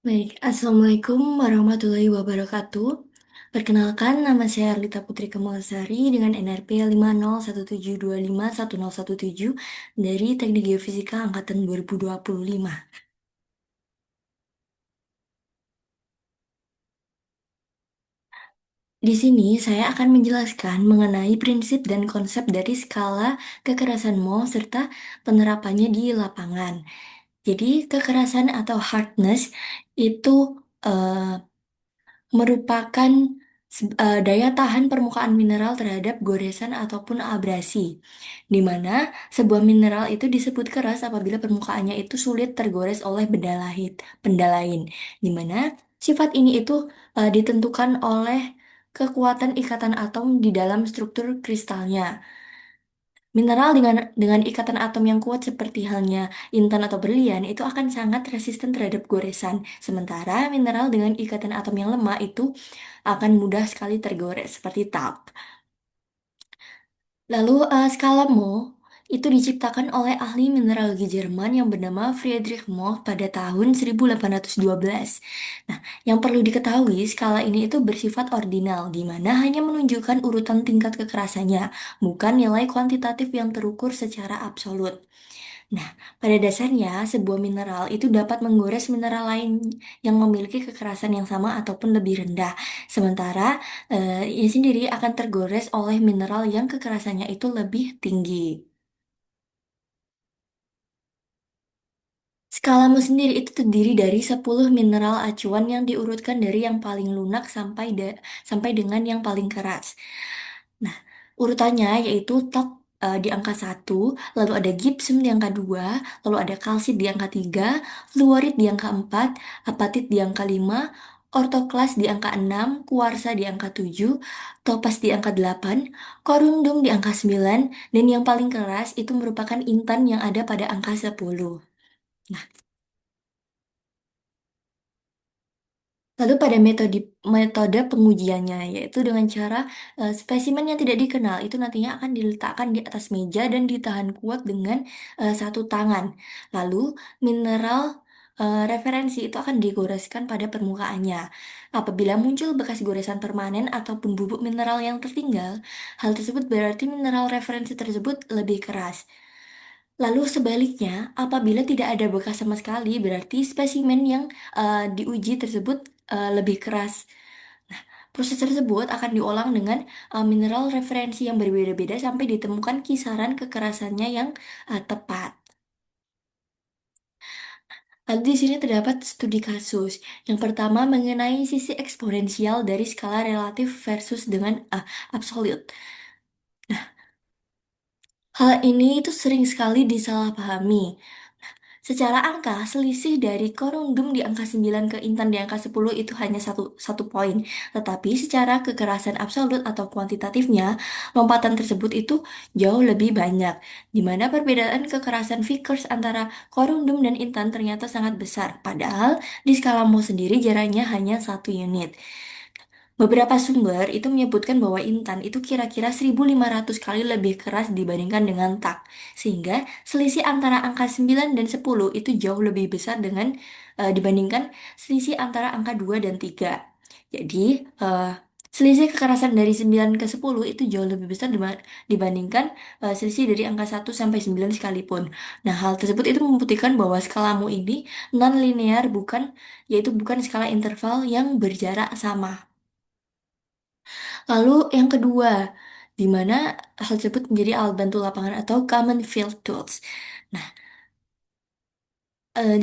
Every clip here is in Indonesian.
Baik, Assalamualaikum warahmatullahi wabarakatuh. Perkenalkan, nama saya Arlita Putri Kamalasari dengan NRP 50172511017 dari Teknik Geofisika Angkatan 2025. Di sini saya akan menjelaskan mengenai prinsip dan konsep dari skala kekerasan Mohs serta penerapannya di lapangan. Jadi, kekerasan atau hardness itu eh, merupakan daya tahan permukaan mineral terhadap goresan ataupun abrasi, di mana sebuah mineral itu disebut keras apabila permukaannya itu sulit tergores oleh benda lain, di mana sifat ini itu ditentukan oleh kekuatan ikatan atom di dalam struktur kristalnya. Mineral dengan ikatan atom yang kuat seperti halnya intan atau berlian itu akan sangat resisten terhadap goresan. Sementara mineral dengan ikatan atom yang lemah itu akan mudah sekali tergores seperti talk. Lalu skala Mohs itu diciptakan oleh ahli mineralogi Jerman yang bernama Friedrich Mohs pada tahun 1812. Nah, yang perlu diketahui skala ini itu bersifat ordinal, di mana hanya menunjukkan urutan tingkat kekerasannya, bukan nilai kuantitatif yang terukur secara absolut. Nah, pada dasarnya sebuah mineral itu dapat menggores mineral lain yang memiliki kekerasan yang sama ataupun lebih rendah. Sementara ini sendiri akan tergores oleh mineral yang kekerasannya itu lebih tinggi. Skalamu sendiri itu terdiri dari 10 mineral acuan yang diurutkan dari yang paling lunak sampai dengan yang paling keras. Nah, urutannya yaitu top di angka 1, lalu ada gypsum di angka 2, lalu ada kalsit di angka 3, fluorit di angka 4, apatit di angka 5, ortoklas di angka 6, kuarsa di angka 7, topas di angka 8, korundum di angka 9, dan yang paling keras itu merupakan intan yang ada pada angka 10. Lalu pada metode pengujiannya, yaitu dengan cara spesimen yang tidak dikenal itu nantinya akan diletakkan di atas meja dan ditahan kuat dengan satu tangan. Lalu mineral referensi itu akan digoreskan pada permukaannya. Apabila muncul bekas goresan permanen ataupun bubuk mineral yang tertinggal, hal tersebut berarti mineral referensi tersebut lebih keras. Lalu sebaliknya, apabila tidak ada bekas sama sekali, berarti spesimen yang diuji tersebut lebih keras. Proses tersebut akan diulang dengan mineral referensi yang berbeda-beda sampai ditemukan kisaran kekerasannya yang tepat. Lalu di sini terdapat studi kasus. Yang pertama mengenai sisi eksponensial dari skala relatif versus dengan absolut. Hal ini itu sering sekali disalahpahami. Secara angka, selisih dari korundum di angka 9 ke intan di angka 10 itu hanya satu poin. Tetapi secara kekerasan absolut atau kuantitatifnya, lompatan tersebut itu jauh lebih banyak. Di mana perbedaan kekerasan Vickers antara korundum dan intan ternyata sangat besar. Padahal di skala Mohs sendiri jaraknya hanya 1 unit. Beberapa sumber itu menyebutkan bahwa intan itu kira-kira 1.500 kali lebih keras dibandingkan dengan tak. Sehingga selisih antara angka 9 dan 10 itu jauh lebih besar dibandingkan selisih antara angka 2 dan 3. Jadi, selisih kekerasan dari 9 ke 10 itu jauh lebih besar dibandingkan selisih dari angka 1 sampai 9 sekalipun. Nah, hal tersebut itu membuktikan bahwa skalamu ini non-linear yaitu bukan skala interval yang berjarak sama. Lalu yang kedua, di mana hal tersebut menjadi alat bantu lapangan atau common field tools. Nah,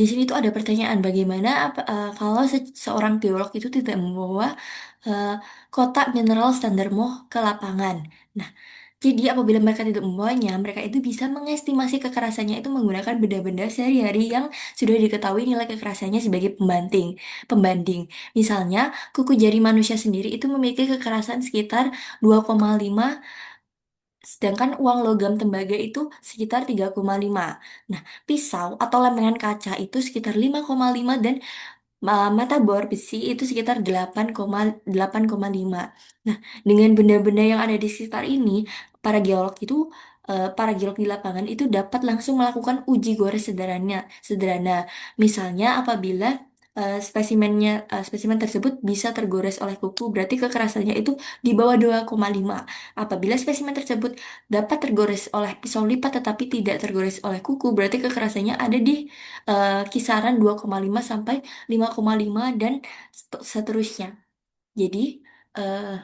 di sini tuh ada pertanyaan bagaimana kalau seorang geolog itu tidak membawa eh, kotak mineral standar Mohs ke lapangan. Nah, jadi apabila mereka tidak membawanya, mereka itu bisa mengestimasi kekerasannya itu menggunakan benda-benda sehari-hari yang sudah diketahui nilai kekerasannya sebagai pembanding. Misalnya, kuku jari manusia sendiri itu memiliki kekerasan sekitar 2,5, sedangkan uang logam tembaga itu sekitar 3,5. Nah, pisau atau lempengan kaca itu sekitar 5,5 dan mata bor besi itu sekitar 8,5. Nah, dengan benda-benda yang ada di sekitar ini, para geolog di lapangan itu dapat langsung melakukan uji gores sederhana. Misalnya apabila spesimen tersebut bisa tergores oleh kuku, berarti kekerasannya itu di bawah 2,5. Apabila spesimen tersebut dapat tergores oleh pisau lipat tetapi tidak tergores oleh kuku, berarti kekerasannya ada di kisaran 2,5 sampai 5,5 dan seterusnya. Jadi, eh,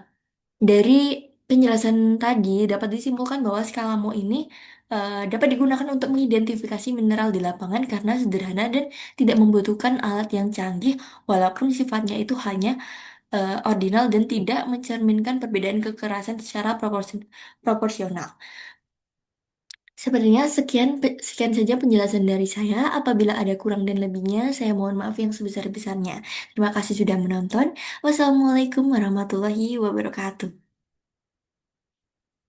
dari penjelasan tadi dapat disimpulkan bahwa skala Mohs ini dapat digunakan untuk mengidentifikasi mineral di lapangan karena sederhana dan tidak membutuhkan alat yang canggih, walaupun sifatnya itu hanya ordinal dan tidak mencerminkan perbedaan kekerasan secara proporsional. Sebenarnya sekian saja penjelasan dari saya. Apabila ada kurang dan lebihnya, saya mohon maaf yang sebesar-besarnya. Terima kasih sudah menonton. Wassalamualaikum warahmatullahi wabarakatuh.